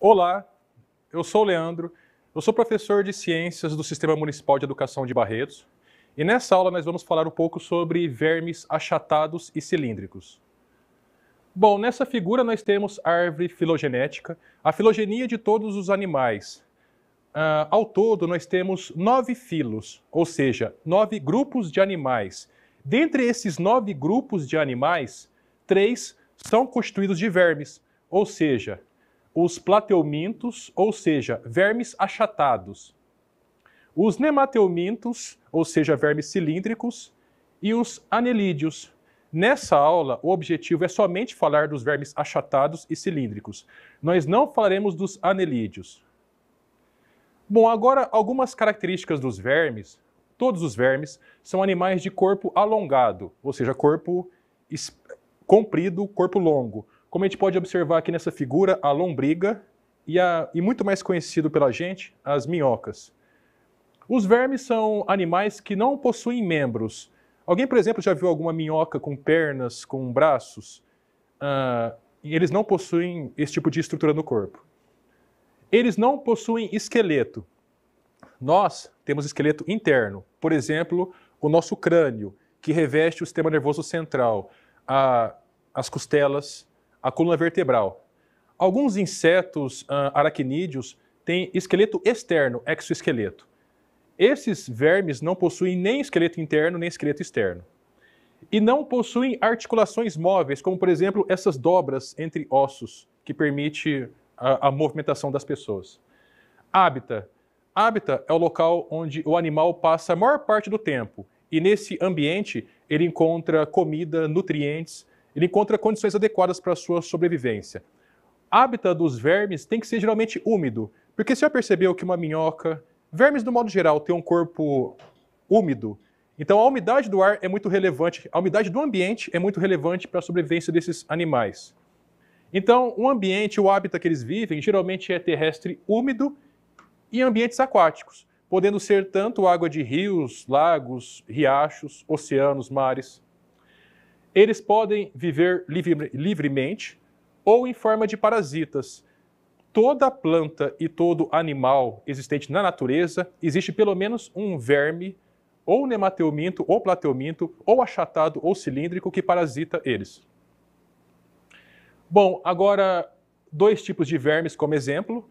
Olá, eu sou o Leandro, eu sou professor de Ciências do Sistema Municipal de Educação de Barretos e nessa aula nós vamos falar um pouco sobre vermes achatados e cilíndricos. Bom, nessa figura nós temos a árvore filogenética, a filogenia de todos os animais. Ao todo nós temos 9 filos, ou seja, 9 grupos de animais. Dentre esses 9 grupos de animais, 3 são constituídos de vermes, ou seja, os plateumintos, ou seja, vermes achatados, os nemateumintos, ou seja, vermes cilíndricos, e os anelídeos. Nessa aula, o objetivo é somente falar dos vermes achatados e cilíndricos. Nós não falaremos dos anelídeos. Bom, agora algumas características dos vermes. Todos os vermes são animais de corpo alongado, ou seja, corpo comprido, corpo longo. Como a gente pode observar aqui nessa figura, a lombriga e muito mais conhecido pela gente, as minhocas. Os vermes são animais que não possuem membros. Alguém, por exemplo, já viu alguma minhoca com pernas, com braços? Eles não possuem esse tipo de estrutura no corpo. Eles não possuem esqueleto. Nós temos esqueleto interno. Por exemplo, o nosso crânio, que reveste o sistema nervoso central, as costelas, a coluna vertebral. Alguns insetos aracnídeos têm esqueleto externo, exoesqueleto. Esses vermes não possuem nem esqueleto interno, nem esqueleto externo. E não possuem articulações móveis, como, por exemplo, essas dobras entre ossos, que permite a movimentação das pessoas. Hábitat. Hábitat é o local onde o animal passa a maior parte do tempo. E nesse ambiente, ele encontra comida, nutrientes, ele encontra condições adequadas para a sua sobrevivência. Hábitat dos vermes tem que ser geralmente úmido, porque você já percebeu que uma minhoca, vermes do modo geral, tem um corpo úmido. Então a umidade do ar é muito relevante, a umidade do ambiente é muito relevante para a sobrevivência desses animais. Então o ambiente, o hábitat que eles vivem, geralmente é terrestre úmido e ambientes aquáticos, podendo ser tanto água de rios, lagos, riachos, oceanos, mares. Eles podem viver livremente ou em forma de parasitas. Toda planta e todo animal existente na natureza, existe pelo menos um verme, ou nemateuminto, ou plateuminto, ou achatado, ou cilíndrico, que parasita eles. Bom, agora, 2 tipos de vermes como exemplo.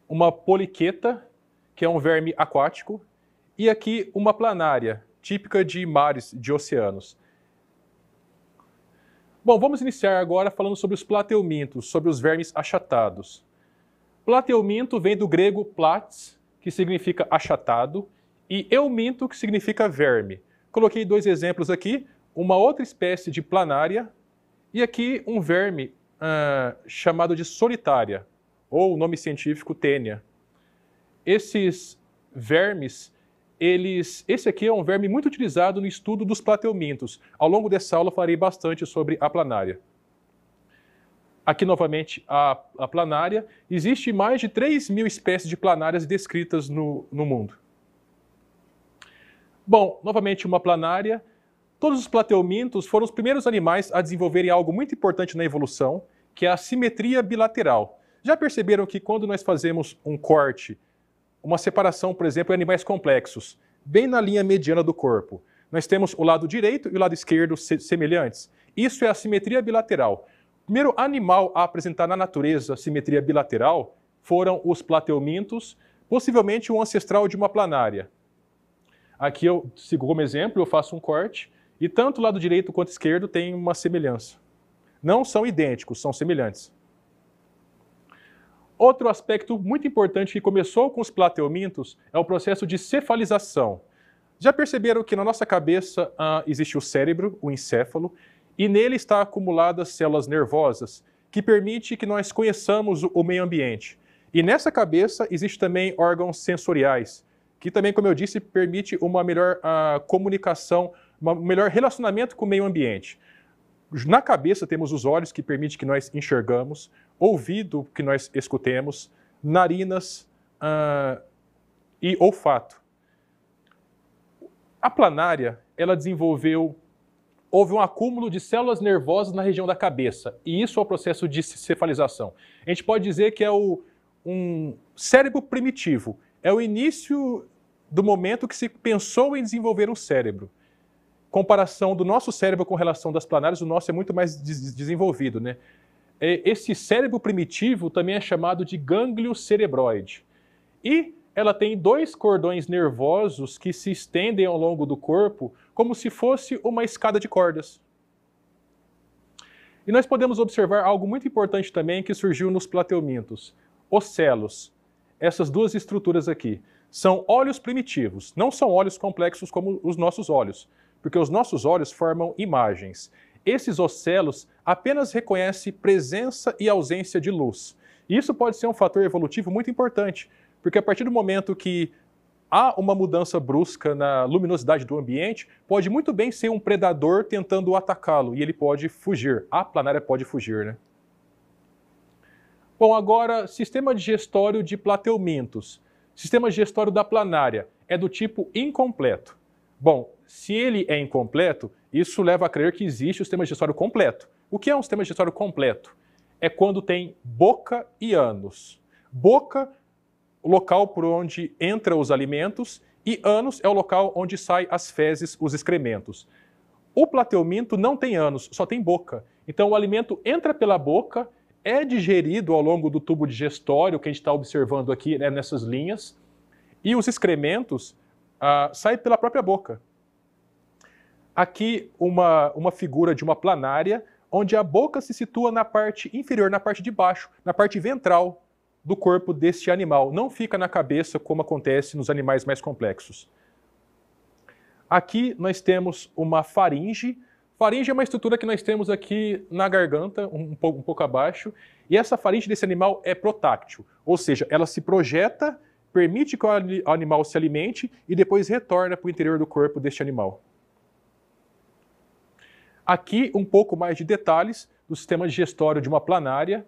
Uma poliqueta, que é um verme aquático, e aqui uma planária, típica de mares, de oceanos. Bom, vamos iniciar agora falando sobre os plateumintos, sobre os vermes achatados. Plateuminto vem do grego plates, que significa achatado, e euminto, que significa verme. Coloquei 2 exemplos aqui, uma outra espécie de planária, e aqui um verme chamado de solitária, ou nome científico tênia. Esses vermes, esse aqui é um verme muito utilizado no estudo dos plateumintos. Ao longo dessa aula falarei bastante sobre a planária. Aqui novamente a planária. Existe mais de 3.000 espécies de planárias descritas no mundo. Bom, novamente uma planária. Todos os plateumintos foram os primeiros animais a desenvolverem algo muito importante na evolução, que é a simetria bilateral. Já perceberam que quando nós fazemos um corte, uma separação, por exemplo, em animais complexos, bem na linha mediana do corpo, nós temos o lado direito e o lado esquerdo semelhantes? Isso é a simetria bilateral. O primeiro animal a apresentar na natureza a simetria bilateral foram os plateumintos, possivelmente um ancestral de uma planária. Aqui eu sigo como exemplo, eu faço um corte, e tanto o lado direito quanto o esquerdo tem uma semelhança. Não são idênticos, são semelhantes. Outro aspecto muito importante que começou com os plateumintos é o processo de cefalização. Já perceberam que na nossa cabeça existe o cérebro, o encéfalo, e nele está acumuladas células nervosas, que permite que nós conheçamos o meio ambiente. E nessa cabeça existe também órgãos sensoriais, que também, como eu disse, permite uma melhor comunicação, um melhor relacionamento com o meio ambiente. Na cabeça temos os olhos, que permite que nós enxergamos, ouvido, que nós escutemos, narinas e olfato. A planária, ela houve um acúmulo de células nervosas na região da cabeça, e isso é o processo de cefalização. A gente pode dizer que é o um cérebro primitivo. É o início do momento que se pensou em desenvolver um cérebro. Comparação do nosso cérebro com relação das planárias, o nosso é muito mais desenvolvido, né? Esse cérebro primitivo também é chamado de gânglio cerebroide. E ela tem dois cordões nervosos que se estendem ao longo do corpo como se fosse uma escada de cordas. E nós podemos observar algo muito importante também que surgiu nos plateumintos. Ocelos. Essas duas estruturas aqui são olhos primitivos, não são olhos complexos como os nossos olhos, porque os nossos olhos formam imagens. Esses ocelos apenas reconhecem presença e ausência de luz. E isso pode ser um fator evolutivo muito importante, porque a partir do momento que há uma mudança brusca na luminosidade do ambiente, pode muito bem ser um predador tentando atacá-lo, e ele pode fugir. A planária pode fugir, né? Bom, agora, sistema digestório de plateumintos. Sistema digestório da planária é do tipo incompleto. Bom, se ele é incompleto, isso leva a crer que existe o sistema digestório completo. O que é um sistema digestório completo? É quando tem boca e ânus. Boca, o local por onde entram os alimentos, e ânus é o local onde saem as fezes, os excrementos. O plateuminto não tem ânus, só tem boca. Então o alimento entra pela boca, é digerido ao longo do tubo digestório, que a gente está observando aqui, né, nessas linhas, e os excrementos saem pela própria boca. Aqui uma figura de uma planária, onde a boca se situa na parte inferior, na parte de baixo, na parte ventral do corpo deste animal. Não fica na cabeça, como acontece nos animais mais complexos. Aqui nós temos uma faringe. Faringe é uma estrutura que nós temos aqui na garganta, um pouco abaixo, e essa faringe desse animal é protáctil, ou seja, ela se projeta, permite que o animal se alimente e depois retorna para o interior do corpo deste animal. Aqui um pouco mais de detalhes do sistema digestório de uma planária.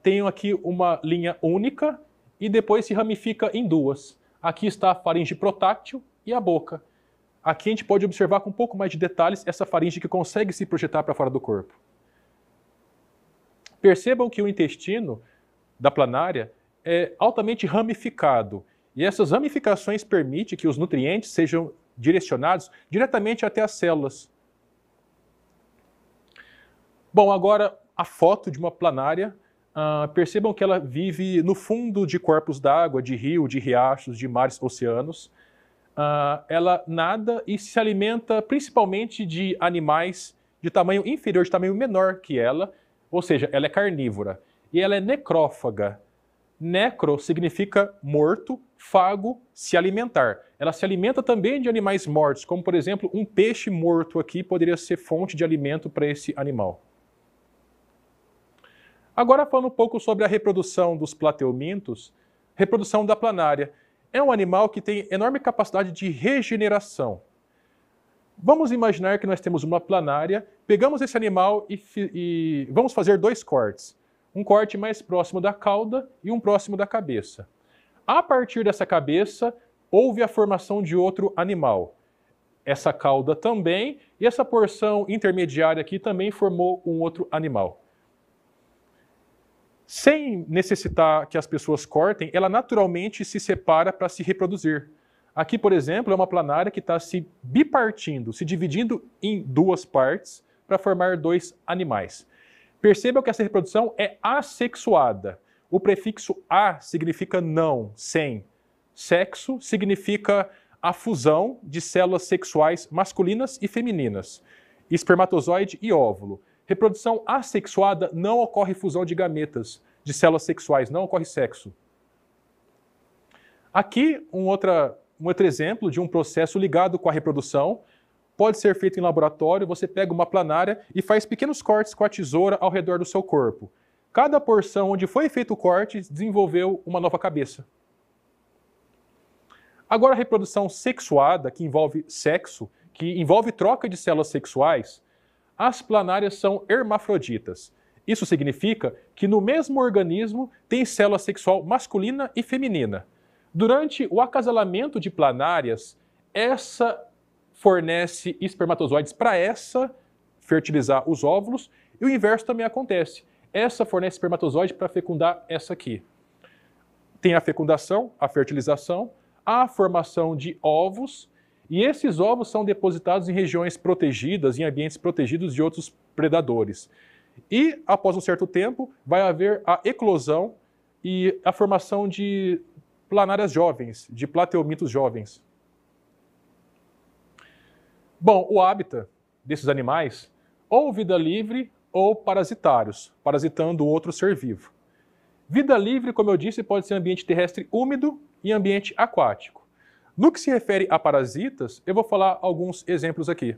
Tenho aqui uma linha única e depois se ramifica em duas. Aqui está a faringe protáctil e a boca. Aqui a gente pode observar com um pouco mais de detalhes essa faringe que consegue se projetar para fora do corpo. Percebam que o intestino da planária é altamente ramificado. E essas ramificações permitem que os nutrientes sejam direcionados diretamente até as células. Bom, agora a foto de uma planária. Percebam que ela vive no fundo de corpos d'água, de rio, de riachos, de mares, oceanos. Ela nada e se alimenta principalmente de animais de tamanho inferior, de tamanho menor que ela, ou seja, ela é carnívora. E ela é necrófaga. Necro significa morto, fago, se alimentar. Ela se alimenta também de animais mortos, como por exemplo um peixe morto aqui poderia ser fonte de alimento para esse animal. Agora falando um pouco sobre a reprodução dos plateumintos, reprodução da planária. É um animal que tem enorme capacidade de regeneração. Vamos imaginar que nós temos uma planária, pegamos esse animal e vamos fazer dois cortes. Um corte mais próximo da cauda e um próximo da cabeça. A partir dessa cabeça, houve a formação de outro animal. Essa cauda também, e essa porção intermediária aqui também formou um outro animal. Sem necessitar que as pessoas cortem, ela naturalmente se separa para se reproduzir. Aqui, por exemplo, é uma planária que está se bipartindo, se dividindo em duas partes para formar dois animais. Percebam que essa reprodução é assexuada. O prefixo a significa não, sem. Sexo significa a fusão de células sexuais masculinas e femininas. Espermatozoide e óvulo. Reprodução assexuada não ocorre fusão de gametas, de células sexuais, não ocorre sexo. Aqui um outro exemplo de um processo ligado com a reprodução. Pode ser feito em laboratório, você pega uma planária e faz pequenos cortes com a tesoura ao redor do seu corpo. Cada porção onde foi feito o corte desenvolveu uma nova cabeça. Agora a reprodução sexuada, que envolve sexo, que envolve troca de células sexuais, as planárias são hermafroditas. Isso significa que no mesmo organismo tem célula sexual masculina e feminina. Durante o acasalamento de planárias, essa fornece espermatozoides para essa fertilizar os óvulos e o inverso também acontece. Essa fornece espermatozoide para fecundar essa aqui. tem a fecundação, a fertilização, a formação de ovos, e esses ovos são depositados em regiões protegidas, em ambientes protegidos de outros predadores. E, após um certo tempo, vai haver a eclosão e a formação de planárias jovens, de plateumintos jovens. Bom, o hábitat desses animais, ou vida livre ou parasitários, parasitando outro ser vivo. Vida livre, como eu disse, pode ser ambiente terrestre úmido e ambiente aquático. No que se refere a parasitas, eu vou falar alguns exemplos aqui.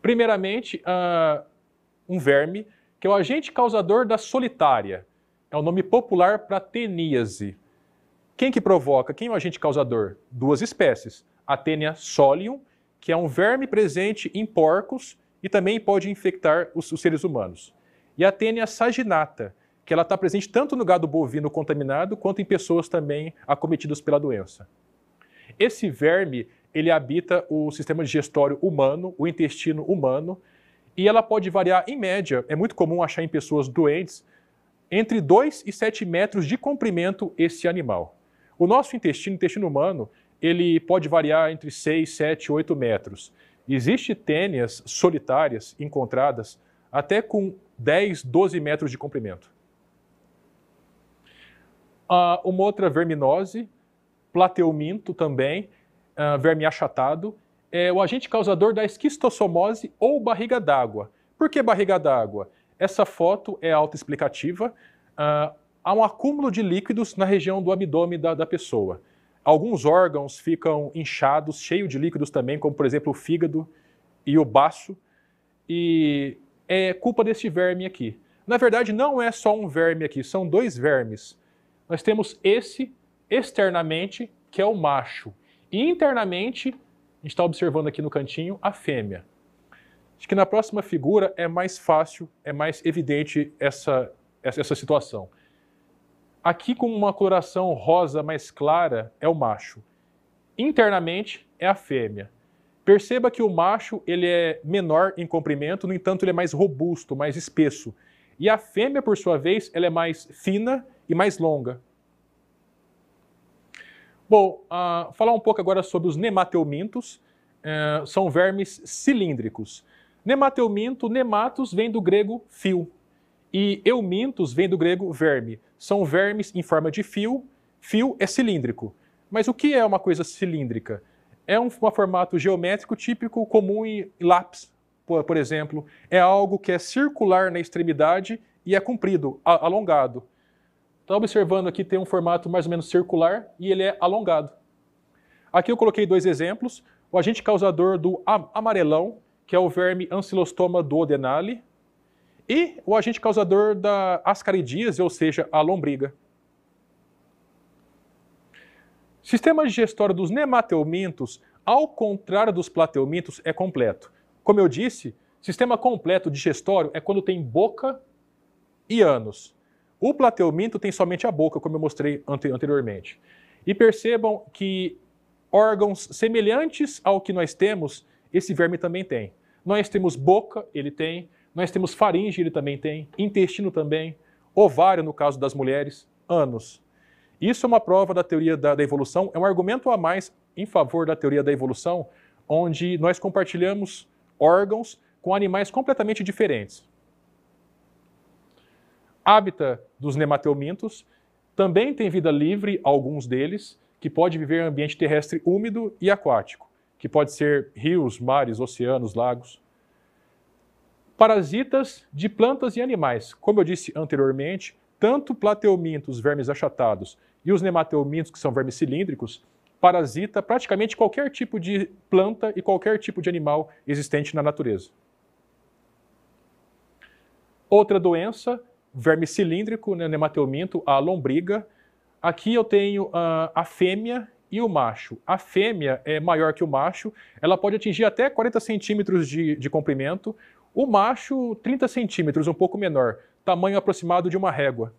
Primeiramente, um verme, que é o agente causador da solitária. É o nome popular para teníase. Quem que provoca? Quem é o agente causador? Duas espécies. A Taenia solium, que é um verme presente em porcos e também pode infectar os seres humanos. E a Taenia saginata, que ela está presente tanto no gado bovino contaminado quanto em pessoas também acometidas pela doença. Esse verme, ele habita o sistema digestório humano, o intestino humano, e ela pode variar em média, é muito comum achar em pessoas doentes, entre 2 e 7 metros de comprimento esse animal. O nosso intestino humano, ele pode variar entre 6, 7, 8 metros. Existem tênias solitárias encontradas até com 10, 12 metros de comprimento. Uma outra verminose, plateuminto também, verme achatado, é o agente causador da esquistossomose ou barriga d'água. Por que barriga d'água? Essa foto é autoexplicativa. Há um acúmulo de líquidos na região do abdômen da pessoa. Alguns órgãos ficam inchados, cheios de líquidos também, como por exemplo o fígado e o baço, e é culpa deste verme aqui. Na verdade, não é só um verme aqui, são dois vermes. Nós temos esse externamente, que é o macho, e internamente, a gente está observando aqui no cantinho, a fêmea. Acho que na próxima figura é mais fácil, é mais evidente essa situação. Aqui com uma coloração rosa mais clara é o macho. Internamente é a fêmea. Perceba que o macho ele é menor em comprimento, no entanto ele é mais robusto, mais espesso. E a fêmea, por sua vez, ela é mais fina e mais longa. Bom, falar um pouco agora sobre os nemateumintos. São vermes cilíndricos. Nemateuminto, nematos vem do grego fio. E eumintos vem do grego verme. São vermes em forma de fio. Fio é cilíndrico. Mas o que é uma coisa cilíndrica? É um formato geométrico típico comum em lápis, por exemplo. É algo que é circular na extremidade e é comprido, alongado. Está observando aqui, tem um formato mais ou menos circular e ele é alongado. Aqui eu coloquei dois exemplos. O agente causador do amarelão, que é o verme Ancylostoma duodenale, e o agente causador da ascaridíase, ou seja, a lombriga. Sistema digestório dos nemateumintos, ao contrário dos plateumintos, é completo. Como eu disse, sistema completo digestório é quando tem boca e ânus. O plateuminto tem somente a boca, como eu mostrei anteriormente. E percebam que órgãos semelhantes ao que nós temos, esse verme também tem. Nós temos boca, ele tem. Nós temos faringe, ele também tem. Intestino também. Ovário, no caso das mulheres. Ânus. Isso é uma prova da teoria da evolução, é um argumento a mais em favor da teoria da evolução, onde nós compartilhamos órgãos com animais completamente diferentes. Hábitat dos nemateumintos, também tem vida livre, alguns deles, que pode viver em ambiente terrestre úmido e aquático, que pode ser rios, mares, oceanos, lagos. Parasitas de plantas e animais. Como eu disse anteriormente, tanto plateumintos, vermes achatados, e os nemateumintos, que são vermes cilíndricos, parasita praticamente qualquer tipo de planta e qualquer tipo de animal existente na natureza. Outra doença, verme cilíndrico, nemateuminto, a lombriga. Aqui eu tenho a fêmea e o macho. A fêmea é maior que o macho, ela pode atingir até 40 centímetros de comprimento. O macho, 30 centímetros, um pouco menor, tamanho aproximado de uma régua.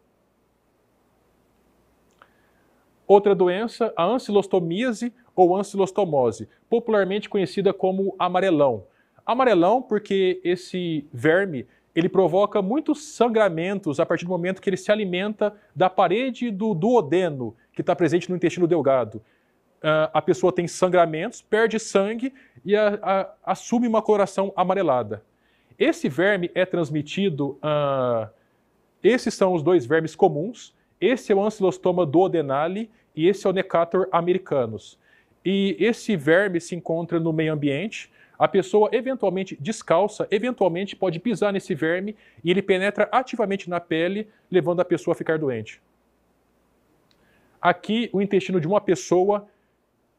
Outra doença, a ancilostomíase ou ancilostomose, popularmente conhecida como amarelão. Amarelão porque esse verme ele provoca muitos sangramentos a partir do momento que ele se alimenta da parede do duodeno, que está presente no intestino delgado. A pessoa tem sangramentos, perde sangue e assume uma coloração amarelada. Esse verme é transmitido... esses são os dois vermes comuns. Esse é o Ancylostoma duodenale e esse é o Necator americanus. E esse verme se encontra no meio ambiente. A pessoa eventualmente descalça, eventualmente pode pisar nesse verme e ele penetra ativamente na pele, levando a pessoa a ficar doente. Aqui o intestino de uma pessoa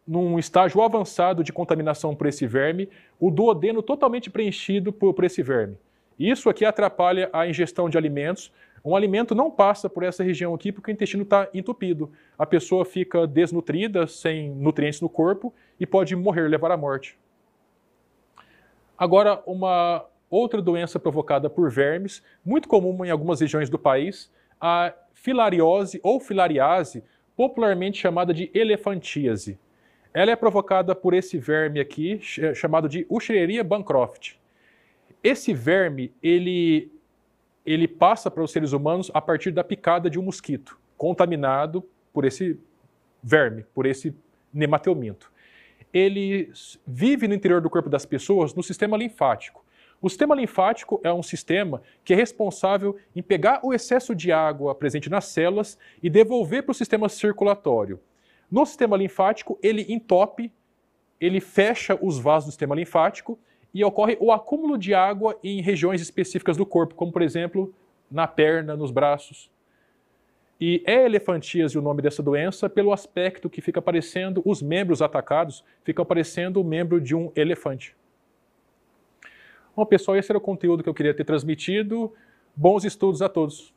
num estágio avançado de contaminação por esse verme, o duodeno totalmente preenchido por esse verme. Isso aqui atrapalha a ingestão de alimentos. Um alimento não passa por essa região aqui porque o intestino está entupido. A pessoa fica desnutrida, sem nutrientes no corpo e pode morrer, levar à morte. Agora, uma outra doença provocada por vermes, muito comum em algumas regiões do país, a filariose ou filariase, popularmente chamada de elefantíase. Ela é provocada por esse verme aqui, chamado de Wuchereria bancroft. Esse verme, ele passa para os seres humanos a partir da picada de um mosquito, contaminado por esse verme, por esse nemateuminto. Ele vive no interior do corpo das pessoas no sistema linfático. O sistema linfático é um sistema que é responsável em pegar o excesso de água presente nas células e devolver para o sistema circulatório. No sistema linfático, ele entope, ele fecha os vasos do sistema linfático e ocorre o acúmulo de água em regiões específicas do corpo, como, por exemplo, na perna, nos braços. E é elefantíase o nome dessa doença pelo aspecto que fica parecendo, os membros atacados ficam parecendo o membro de um elefante. Bom, pessoal, esse era o conteúdo que eu queria ter transmitido. Bons estudos a todos!